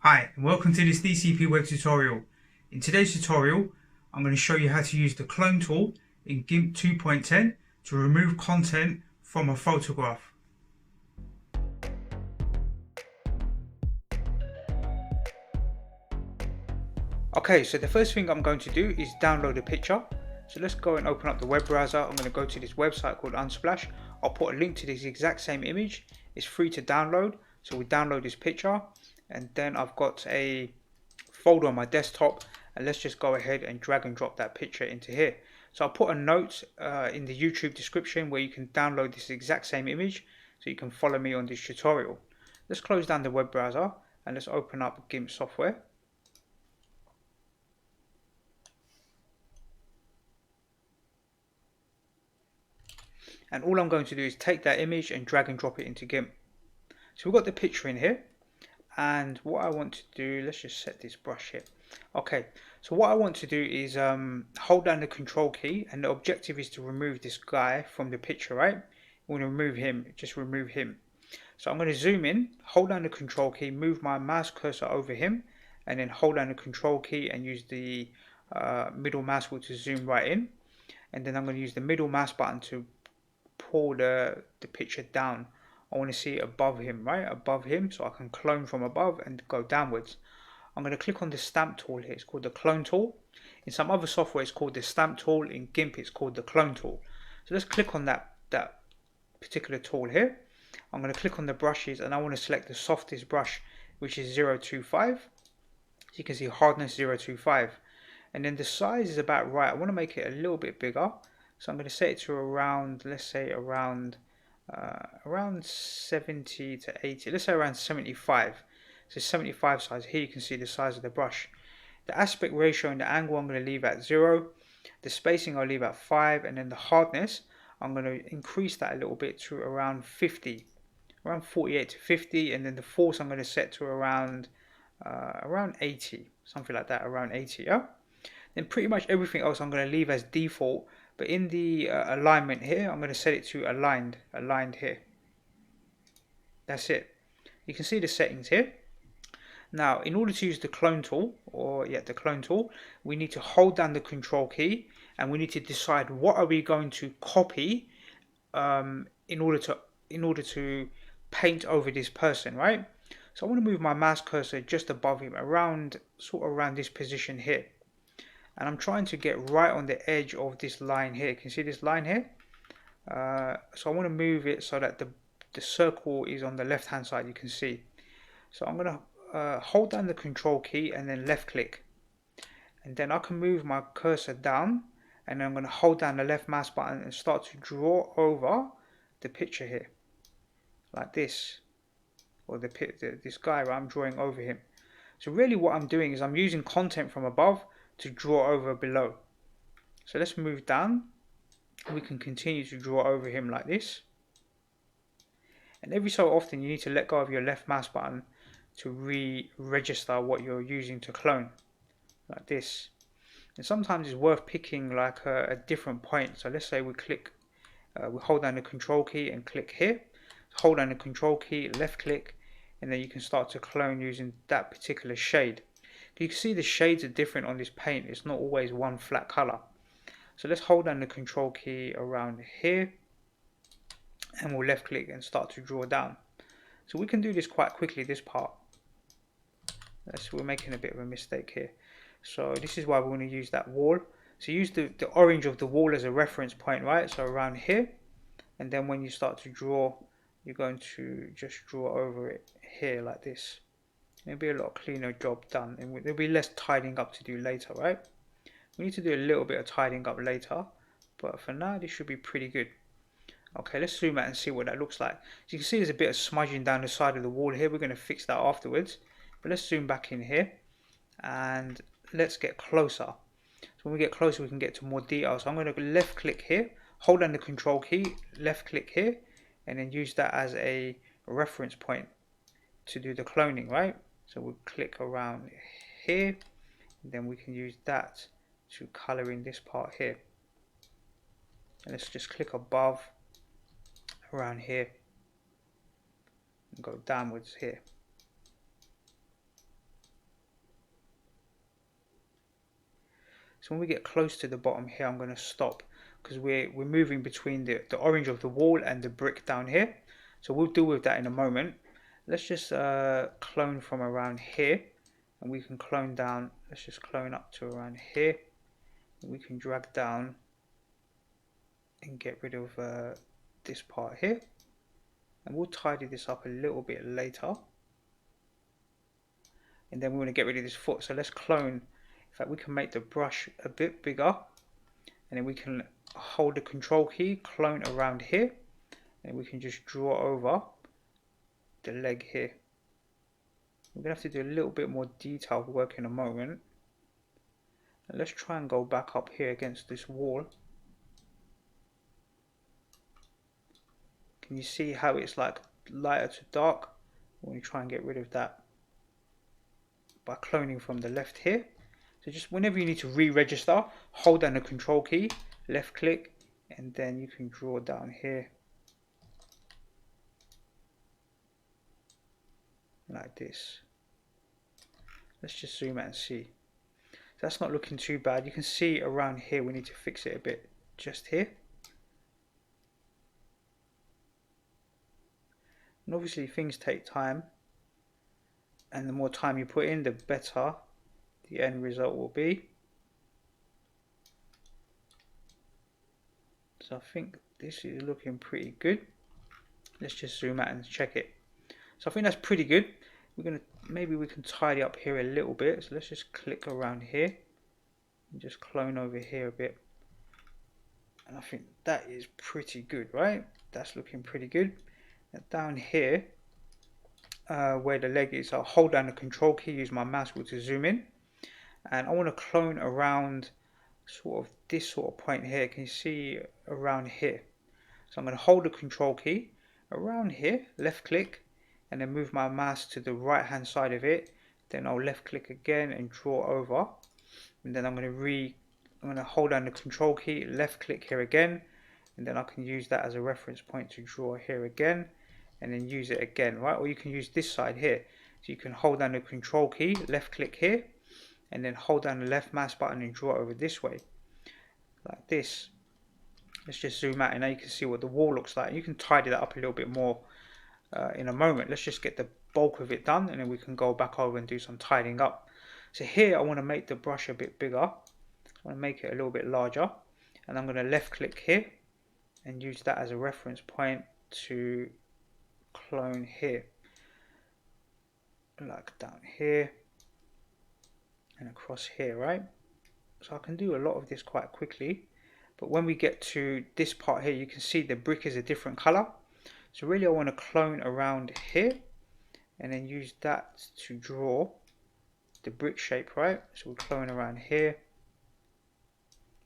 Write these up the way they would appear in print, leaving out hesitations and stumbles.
Hi and welcome to this DCP web tutorial. In today's tutorial I'm going to show you how to use the clone tool in Gimp 2.10 to remove content from a photograph. Okay, so the first thing I'm going to do is download a picture. So let's go and open up the web browser. I'm going to go to this website called Unsplash. I'll put a link to this exact same image. It's free to download. So we download this picture and then I've got a folder on my desktop, and let's just go ahead and drag and drop that picture into here. So I'll put a note in the YouTube description where you can download this exact same image so you can follow me on this tutorial. Let's close down the web browser and let's open up Gimp software. And all I'm going to do is take that image and drag and drop it into Gimp. So we've got the picture in here, and what I want to do, let's just set this brush here. Okay, so what I want to do is hold down the control key, and the objective is to remove this guy from the picture, right? We want to remove him, just remove him. So I'm going to zoom in, hold down the control key, move my mouse cursor over him, and then hold down the control key and use the middle mouse wheel to zoom right in. And then I'm going to use the middle mouse button to pull the picture down. I want to see it above him, right? Above him, so I can clone from above and go downwards. I'm going to click on the stamp tool here. It's called the clone tool. In some other software it's called the stamp tool. In Gimp it's called the clone tool. So let's click on that particular tool here. I'm going to click on the brushes and I want to select the softest brush, which is 025. So you can see hardness 025. And then the size is about right. I want to make it a little bit bigger. So I'm going to set it to around, let's say around 70 to 80. Let's say around 75. So 75 size. Here you can see the size of the brush. The aspect ratio and the angle I'm going to leave at 0. The spacing I'll leave at 5. And then the hardness I'm going to increase that a little bit to around 50. Around 48 to 50. And then the force I'm going to set to around 80. Something like that, around 80. Yeah? Then pretty much everything else I'm going to leave as default. But in the alignment here, I'm going to set it to aligned here. That's it. You can see the settings here. Now, in order to use the clone tool, we need to hold down the control key and we need to decide what are we going to copy in order to paint over this person, right? So I want to move my mouse cursor just above him, sort of around this position here. And I'm trying to get right on the edge of this line here. Can you see this line here? So I want to move it so that the circle is on the left hand side, you can see. So I'm going to hold down the control key and then left click. And then I can move my cursor down and then I'm going to hold down the left mouse button and start to draw over the picture here. Like this. Or this guy, right? I'm drawing over him. So really what I'm doing is I'm using content from above to draw over below. So let's move down. We can continue to draw over him like this. And every so often you need to let go of your left mouse button to re-register what you're using to clone. Like this. And sometimes it's worth picking like a different point. So let's say we hold down the control key and click here. Hold down the control key, left click, and then you can start to clone using that particular shade. You can see the shades are different on this paint. It's not always one flat color. So let's hold down the control key around here and we'll left click and start to draw down. So we can do this quite quickly, this part. We're making a bit of a mistake here. So this is why we want to use that wall. So use the orange of the wall as a reference point, right? So around here. And then when you start to draw, you're going to just draw over it here like this. It'll be a lot cleaner job done, and there'll be less tidying up to do later, right? We need to do a little bit of tidying up later, but for now this should be pretty good. Okay, let's zoom out and see what that looks like. So you can see there's a bit of smudging down the side of the wall here. We're going to fix that afterwards, but let's zoom back in here and let's get closer. So when we get closer we can get to more detail. So I'm going to left click here, hold down the control key, left click here, and then use that as a reference point to do the cloning, right? So we'll click around here, and then we can use that to color in this part here. And let's just click above around here and go downwards here. So when we get close to the bottom here, I'm going to stop because we're moving between the orange of the wall and the brick down here. So we'll deal with that in a moment. Let's just clone from around here, and we can clone down. Let's just clone up to around here. We can drag down and get rid of this part here, and we'll tidy this up a little bit later. And then we want to get rid of this foot, so let's clone. In fact, we can make the brush a bit bigger, and then we can hold the Control key, clone around here, and we can just draw over the leg here. We're going to have to do a little bit more detailed work in a moment. And let's try and go back up here against this wall. Can you see how it's like lighter to dark? We're going to try and get rid of that by cloning from the left here. So just whenever you need to re-register, hold down the Control key, left click, and then you can draw down here like this. Let's just zoom out and see. That's not looking too bad. You can see around here we need to fix it a bit just here. And obviously things take time, and the more time you put in, the better the end result will be. So I think this is looking pretty good. Let's just zoom out and check it. So I think that's pretty good. Maybe we can tidy up here a little bit. So let's just click around here and just clone over here a bit. And I think that is pretty good, right? That's looking pretty good. Now down here, where the leg is, I'll hold down the Control key, use my mouse wheel to zoom in. And I want to clone around sort of this sort of point here. Can you see around here? So I'm going to hold the Control key around here, left click, and then move my mouse to the right hand side of it. Then I'll left click again and draw over, and then I'm going to hold down the Control key, left click here again, and then I can use that as a reference point to draw here again, and then use it again, right? Or you can use this side here. So you can hold down the Control key, left click here, and then hold down the left mouse button and draw over this way, like this. Let's just zoom out, and now you can see what the wall looks like. You can tidy that up a little bit more in a moment. Let's just get the bulk of it done, and then we can go back over and do some tidying up. So here I want to make the brush a bit bigger. I want to make it a little bit larger, and I'm going to left click here and use that as a reference point to clone here, like down here and across here, right? So I can do a lot of this quite quickly, but when we get to this part here, you can see the brick is a different color. So really I want to clone around here and then use that to draw the brick shape, right? So we'll clone around here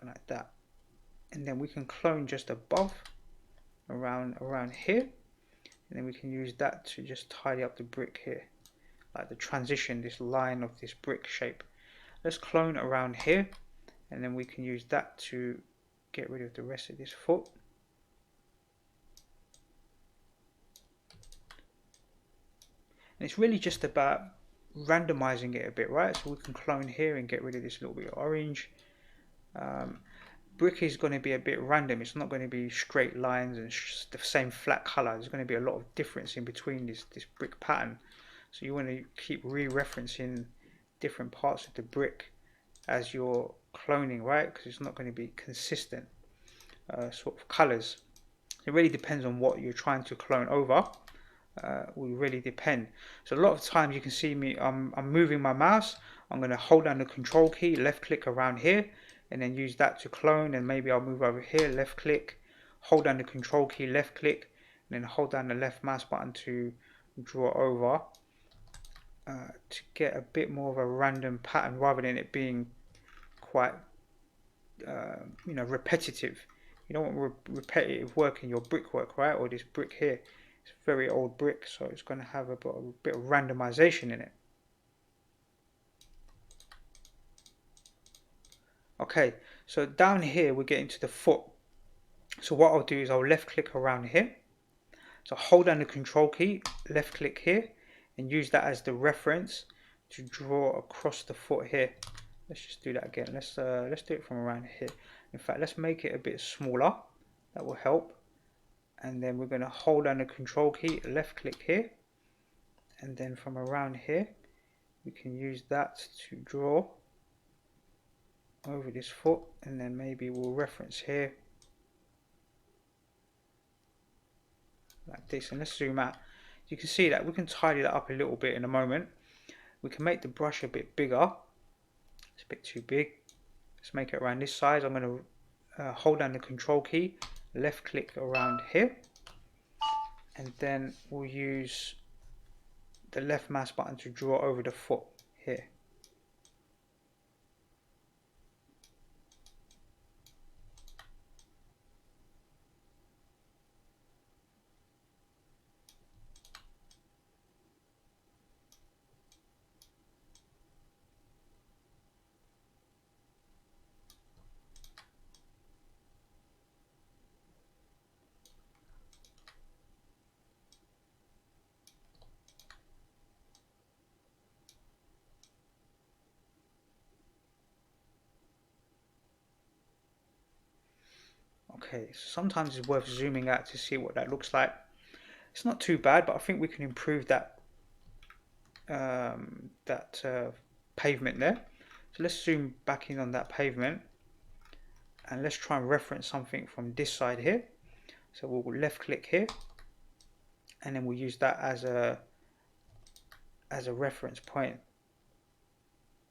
like that, and then we can clone just above around here, and then we can use that to just tidy up the brick here, like the transition, this line of this brick shape. Let's clone around here, and then we can use that to get rid of the rest of this foot. And it's really just about randomizing it a bit, right? So we can clone here and get rid of this little bit of orange. Brick is going to be a bit random. It's not going to be straight lines and the same flat color. There's going to be a lot of difference in between this brick pattern. So you want to keep re-referencing different parts of the brick as you're cloning, right? Because it's not going to be consistent sort of colors. It really depends on what you're trying to clone over. Will really depend. So a lot of times you can see me, I'm moving my mouse. I'm going to hold down the Control key, left click around here, and then use that to clone. And maybe I'll move over here, left click, hold down the Control key, left click, and then hold down the left mouse button to draw over, to get a bit more of a random pattern rather than it being quite repetitive. You don't want repetitive work in your brickwork, right? Or this brick here, it's very old brick, so it's going to have a bit of randomization in it. Okay, so down here we're getting to the foot. So what I'll do is I'll left click around here. So hold down the Control key, left click here, and use that as the reference to draw across the foot here, Let's just do that again. Let's do it from around here. In fact, let's make it a bit smaller. That will help. And then we're going to hold down the control key, left click here, and then from around here we can use that to draw over this foot, and then maybe we'll reference here like this, and let's zoom out. You can see that we can tidy that up a little bit in a moment. We can make the brush a bit bigger. It's a bit too big. Let's make it around this size. I'm going to hold down the control key, left click around here, and then we'll use the left mouse button to draw over the foot here. Okay, so sometimes it's worth zooming out to see what that looks like. It's not too bad, but I think we can improve that pavement there. So let's zoom back in on that pavement, and let's try and reference something from this side here. So we'll left click here, and then we'll use that as a reference point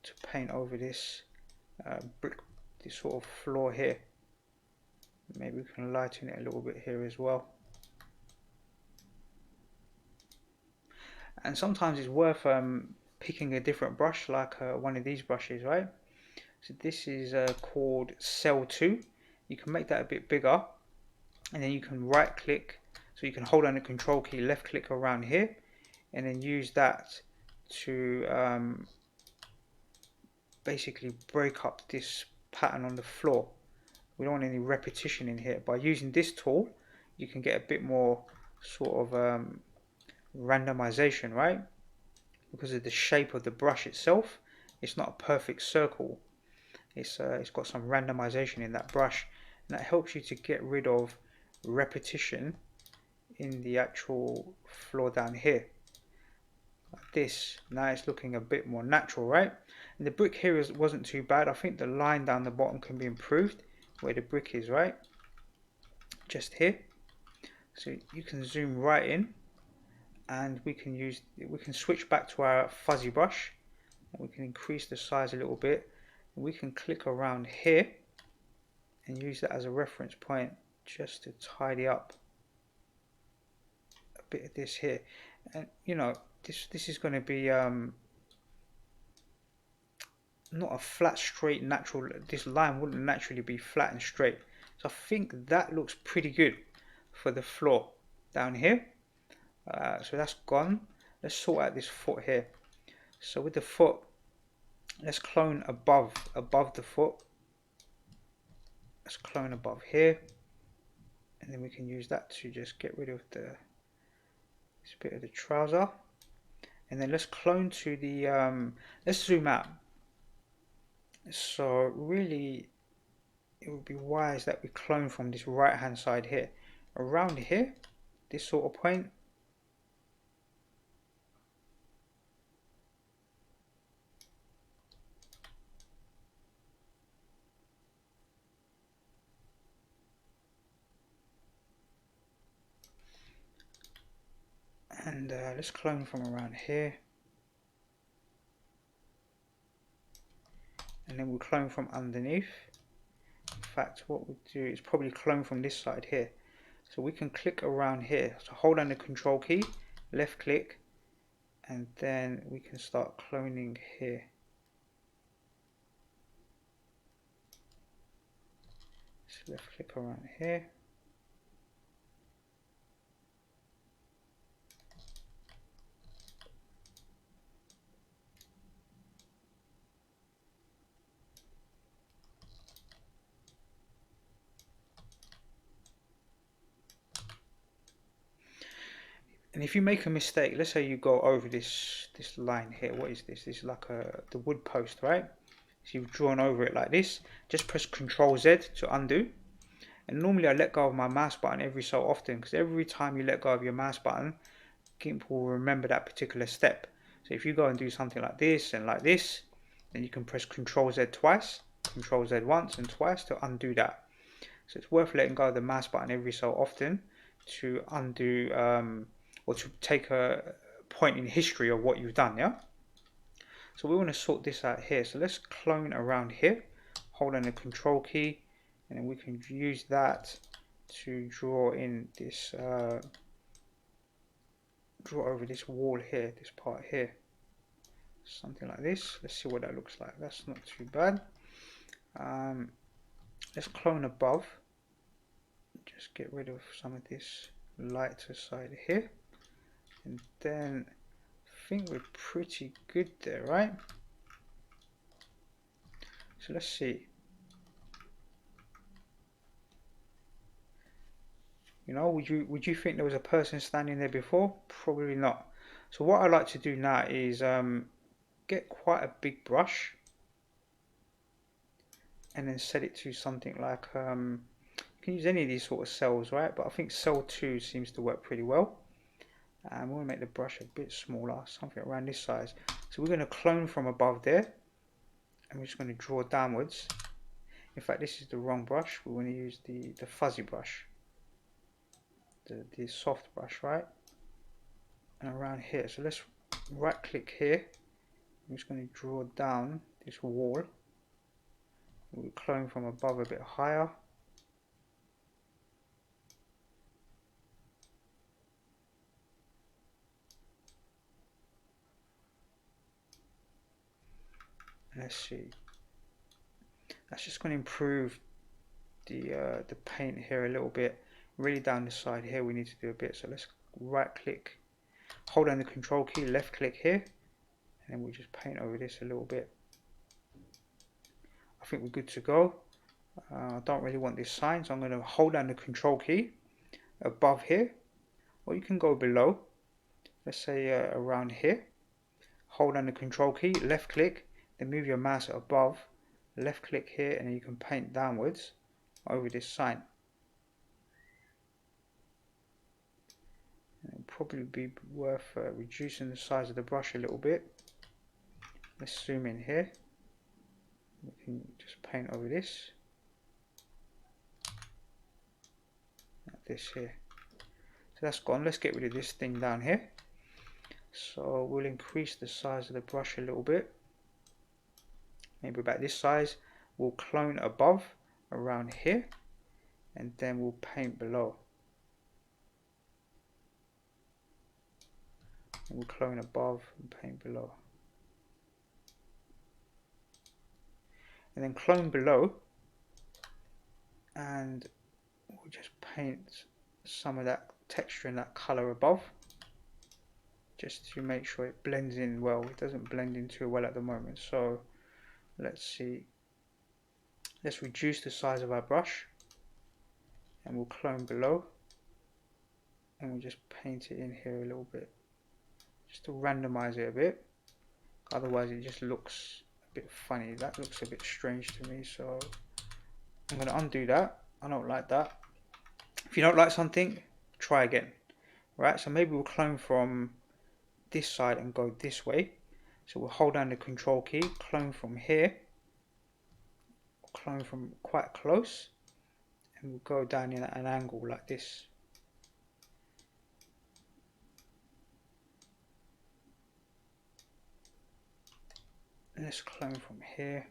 to paint over this brick, this sort of floor here. Maybe we can lighten it a little bit here as well. And sometimes it's worth picking a different brush, like one of these brushes, right? So this is called Cell 2. You can make that a bit bigger, and then you can right click, so you can hold down the control key, left click around here, and then use that to basically break up this pattern on the floor. We don't want any repetition in here. By using this tool, you can get a bit more sort of randomization, right? Because of the shape of the brush itself, it's not a perfect circle. It's got some randomization in that brush, and that helps you to get rid of repetition in the actual floor down here. Like this. Now it's looking a bit more natural, right? And the brick here wasn't too bad. I think the line down the bottom can be improved where the brick is, right? Just here. So you can zoom right in, and we can switch back to our fuzzy brush, and we can increase the size a little bit. We can click around here and use that as a reference point just to tidy up a bit of this here. And you know, this is going to be not a flat, straight, natural. This line wouldn't naturally be flat and straight. So I think that looks pretty good for the floor down here. So that's gone. Let's sort out this foot here. So with the foot, let's clone above the foot. Let's clone above here, and then we can use that to just get rid of this bit of the trouser. And then let's clone to the let's zoom out. So really, it would be wise that we clone from this right hand side here, around here, this sort of point. And let's clone from around here, and then we'll clone from underneath. In fact, what we'll do is probably clone from this side here. So we can click around here. So hold down the control key, left click, and then we can start cloning here. So left click around here. And if you make a mistake, let's say you go over this line here, what is this? This is like the wood post, right? So you've drawn over it like this. Just press Ctrl Z to undo. And normally I let go of my mouse button every so often, because every time you let go of your mouse button, Gimp will remember that particular step. So if you go and do something like this and like this, then you can press Ctrl Z twice, Ctrl Z once and twice to undo that. So it's worth letting go of the mouse button every so often to undo or to take a point in history of what you've done, yeah? So we want to sort this out here. So let's clone around here, hold on the Control key, and then we can use that to draw in this, draw over this wall here, this part here. Something like this. Let's see what that looks like. That's not too bad. Let's clone above. Just get rid of some of this lighter side here. And then I think we're pretty good there, right? So let's see. You know, would you think there was a person standing there before? Probably not. So what I like to do now is get quite a big brush and then set it to something like you can use any of these sort of cells, right? But I think cell 2 seems to work pretty well. And we'll make the brush a bit smaller, something around this size. So we're going to clone from above there, and we're just going to draw downwards. In fact, this is the wrong brush. We want to use the fuzzy brush, the soft brush, right? And around here. So let's right click here. I'm just going to draw down this wall. We'll clone from above a bit higher. Let's see. That's just going to improve the paint here a little bit. Really down the side here we need to do a bit. So let's right click, hold down the Control key, left click here, and then we'll just paint over this a little bit. I think we're good to go. I don't really want this sign, so I'm going to hold down the Control key above here, or you can go below. Let's say around here. Hold down the Control key, left click, then move your mouse above, left click here, and then you can paint downwards over this sign. It'll probably be worth reducing the size of the brush a little bit. Let's zoom in here. We can just paint over this. Like this here. So that's gone. Let's get rid of this thing down here. So we'll increase the size of the brush a little bit. Maybe about this size. We'll clone above around here, and then we'll paint below. And we'll clone above and paint below. And then clone below, and we'll just paint some of that texture and that color above, just to make sure it blends in well. It doesn't blend in too well at the moment, so let's see. Let's reduce the size of our brush, and we'll clone below, and we'll just paint it in here a little bit, just to randomize it a bit. Otherwise it just looks a bit funny. That looks a bit strange to me, so I'm going to undo that. I don't like that. If you don't like something, try again. Right, so maybe we'll clone from this side and go this way. So we'll hold down the Control key, clone from here, clone from quite close, and we'll go down in at an angle like this. And let's clone from here.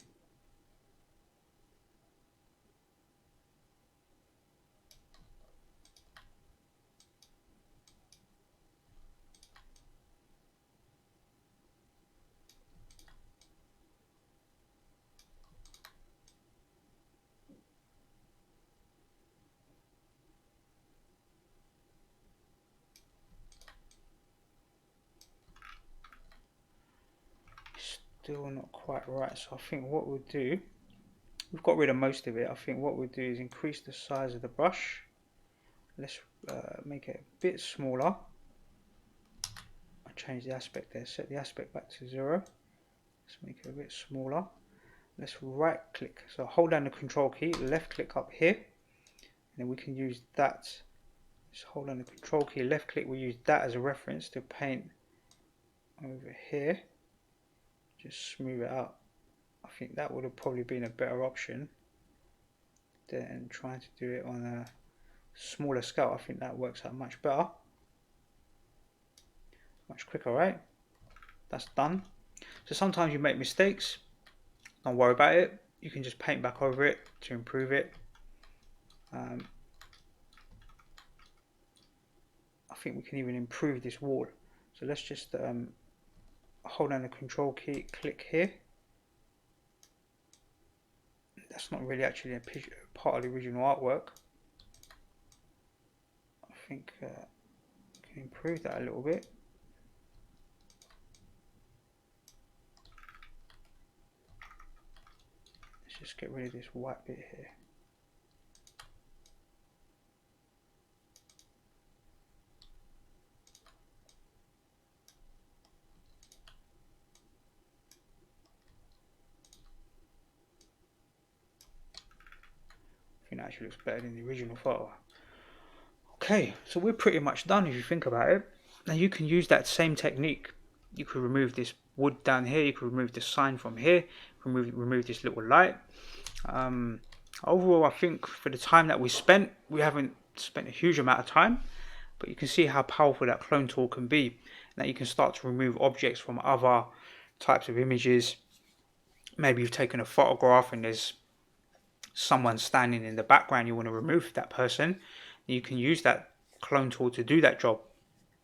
Still not quite right, so I think what we'll do, we've got rid of most of it. I think what we'll do is increase the size of the brush. Let's make it a bit smaller. I'll change the aspect there, set the aspect back to 0. Let's make it a bit smaller. let's right click. So hold down the control key, left click up here, and then we can use that. Just hold down the control key, left click, we use that as a reference to paint over here. Just smooth it out. I think that would have probably been a better option than trying to do it on a smaller scale. I think that works out much better, much quicker, right? That's done. So sometimes you make mistakes, don't worry about it. You can just paint back over it to improve it. I think we can even improve this wall. So let's just hold down the control key, click here. That's not really actually a part of the original artwork. I think we can improve that a little bit. Let's just get rid of this white bit here. I think that actually looks better than the original photo. Okay, so we're pretty much done if you think about it. Now you can use that same technique. You could remove this wood down here, you could remove the sign from here, remove this little light. Overall, I think for the time that we spent, we haven't spent a huge amount of time, but you can see how powerful that clone tool can be. Now you can start to remove objects from other types of images. Maybe you've taken a photograph and there's someone standing in the background, you want to remove that person. You can use that clone tool to do that job.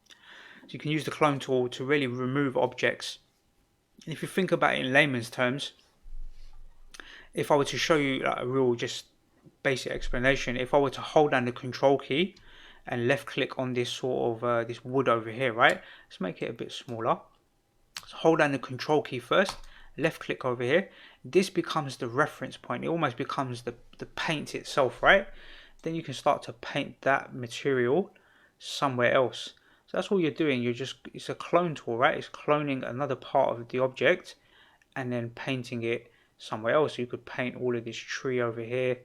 So you can use the clone tool to really remove objects. And if you think about it in layman's terms, if I were to show you like a real just basic explanation, if I were to hold down the control key and left click on this sort of this wood over here, right? Let's make it a bit smaller. So hold down the control key first, left click over here. This becomes the reference point. It almost becomes the paint itself, right? Then you can start to paint that material somewhere else. So that's all you're doing. It's a clone tool, right? It's cloning another part of the object and then painting it somewhere else. So you could paint all of this tree over here.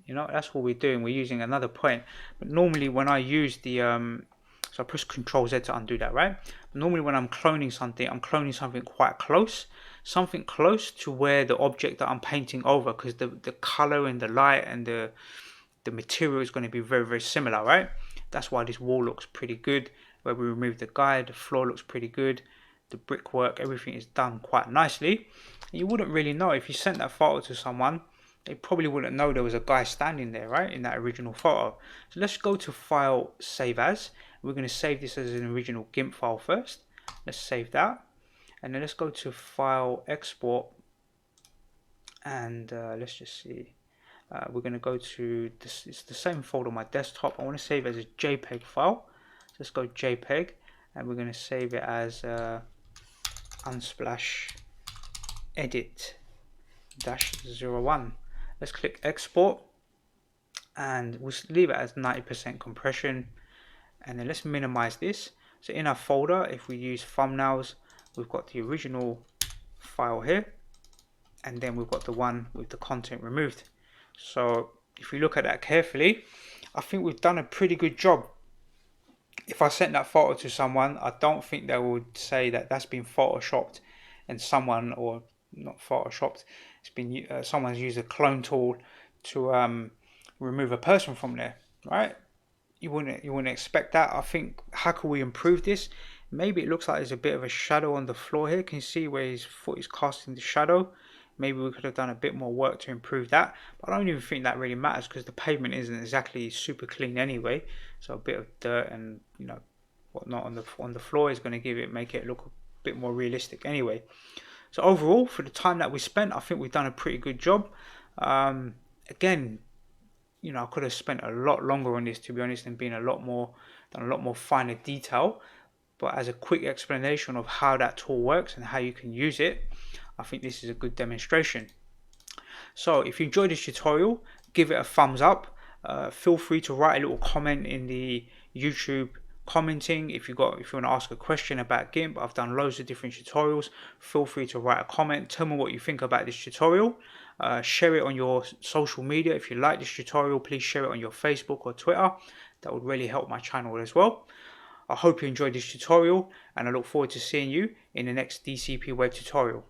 You know, that's what we're doing. We're using another point. But normally when I use the so I press Ctrl Z to undo that, right? Normally when I'm cloning something quite close. Something close to where the object that I'm painting over, because the color and the light and the material is going to be very, very similar, right? That's why this wall looks pretty good. Where we remove the guy, the floor looks pretty good. The brickwork, everything is done quite nicely. You wouldn't really know if you sent that photo to someone. They probably wouldn't know there was a guy standing there, right, in that original photo. So let's go to File, Save As. We're going to save this as an original Gimp file first. Let's save that. And then let's go to File, Export. And let's just see. We're going to go to this. It's the same folder on my desktop. I want to save it as a JPEG file. So let's go JPEG, and we're going to save it as unsplash edit -01. Let's click export, and we'll leave it as 90% compression. And then let's minimize this. So in our folder, if we use thumbnails, we've got the original file here, and then we've got the one with the content removed. So if we look at that carefully, I think we've done a pretty good job. If I sent that photo to someone, I don't think they would say that that's been photoshopped and someone, or not photoshopped, it's been someone's used a clone tool to remove a person from there, right? You wouldn't expect that. I think, how can we improve this? Maybe it looks like there's a bit of a shadow on the floor here. Can you see where his foot is casting the shadow? Maybe we could have done a bit more work to improve that, but I don't even think that really matters because the pavement isn't exactly super clean anyway. So a bit of dirt and whatnot on the floor is going to make it look a bit more realistic anyway. So overall, for the time that we spent, I think we've done a pretty good job. Again, I could have spent a lot longer on this, to be honest, and done a lot more finer detail. But as a quick explanation of how that tool works and how you can use it, I think this is a good demonstration. So if you enjoyed this tutorial, give it a thumbs up. Feel free to write a little comment in the YouTube commenting. If you want to ask a question about GIMP, I've done loads of different tutorials. Feel free to write a comment. Tell me what you think about this tutorial. Share it on your social media. If you like this tutorial, please share it on your Facebook or Twitter. That would really help my channel as well. I hope you enjoyed this tutorial, and I look forward to seeing you in the next DCP web tutorial.